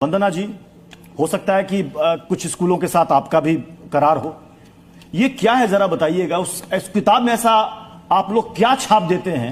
वंदना जी, हो सकता है कि कुछ स्कूलों के साथ आपका भी करार हो। ये क्या है जरा बताइएगा। उस किताब में ऐसा आप लोग क्या छाप देते हैं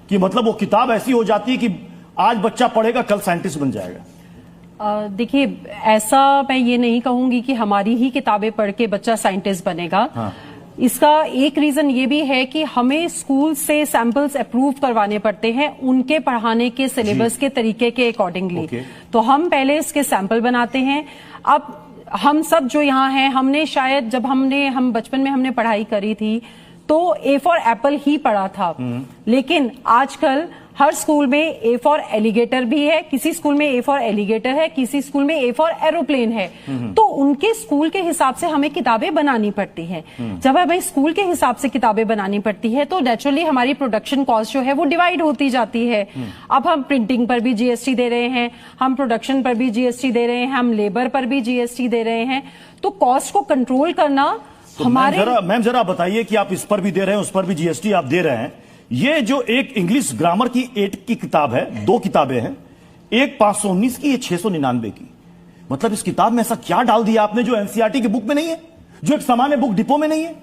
कि मतलब वो किताब ऐसी हो जाती है कि आज बच्चा पढ़ेगा कल साइंटिस्ट बन जाएगा। देखिए, ऐसा मैं ये नहीं कहूंगी कि हमारी ही किताबें पढ़ के बच्चा साइंटिस्ट बनेगा। हाँ। इसका एक रीजन ये भी है कि हमें स्कूल से सैंपल्स अप्रूव करवाने पड़ते हैं उनके पढ़ाने के सिलेबस के तरीके के अकॉर्डिंगली। तो हम पहले इसके सैंपल बनाते हैं। अब हम सब जो यहाँ हैं, हमने शायद जब हम बचपन में हमने पढ़ाई करी थी तो ए फॉर एप्पल ही पढ़ा था, लेकिन आजकल हर स्कूल में ए फॉर एलिगेटर भी है, किसी स्कूल में ए फॉर एलिगेटर है, किसी स्कूल में ए फॉर एरोप्लेन है। तो उनके स्कूल के हिसाब से हमें किताबें बनानी पड़ती हैं। जब हमें स्कूल के हिसाब से किताबें बनानी पड़ती है तो नेचुरली हमारी प्रोडक्शन कॉस्ट जो है वो डिवाइड होती जाती है। अब हम प्रिंटिंग पर भी जीएसटी दे रहे हैं, हम प्रोडक्शन पर भी जीएसटी दे रहे हैं, हम लेबर पर भी जीएसटी दे रहे हैं। तो कॉस्ट को कंट्रोल करना तो हमारे। मैम जरा बताइए कि आप इस पर भी दे रहे हैं, उस पर भी जीएसटी आप दे रहे हैं। ये जो एक इंग्लिश ग्रामर की 8 की किताब है, 2 किताबें हैं, एक 519 की, ये 699 की। मतलब इस किताब में ऐसा क्या डाल दिया आपने जो एनसीईआरटी की बुक में नहीं है, जो एक सामान्य बुक डिपो में नहीं है?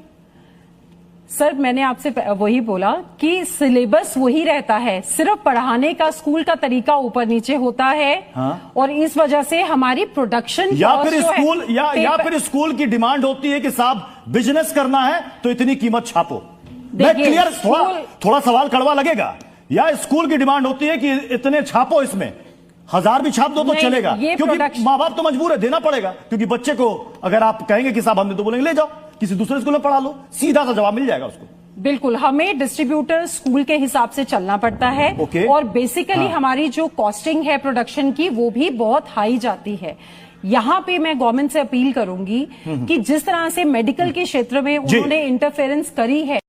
सर, मैंने आपसे वही बोला कि सिलेबस वही रहता है, सिर्फ पढ़ाने का स्कूल का तरीका ऊपर नीचे होता है। हाँ? और इस वजह से हमारी प्रोडक्शन या फिर स्कूल की डिमांड होती है कि साहब बिजनेस करना है तो इतनी कीमत छापो। मैं क्लियर, थोड़ा सवाल कड़वा लगेगा। या स्कूल की डिमांड होती है कि इतने छापो, इसमें 1000 भी छाप दो तो चलेगा, क्योंकि माँ बाप तो मजबूर है, देना पड़ेगा। क्योंकि बच्चे को अगर आप कहेंगे कि साहब हमने, तो बोलेंगे ले जाओ किसी दूसरे स्कूल में पढ़ा लो, सीधा सा जवाब मिल जाएगा उसको। बिल्कुल, हमें डिस्ट्रीब्यूटर स्कूल के हिसाब से चलना पड़ता है। और बेसिकली हमारी जो कॉस्टिंग है प्रोडक्शन की वो भी बहुत हाई जाती है। यहाँ पे मैं गवर्नमेंट से अपील करूंगी कि जिस तरह से मेडिकल के क्षेत्र में उन्होंने इंटरफेरेंस करी है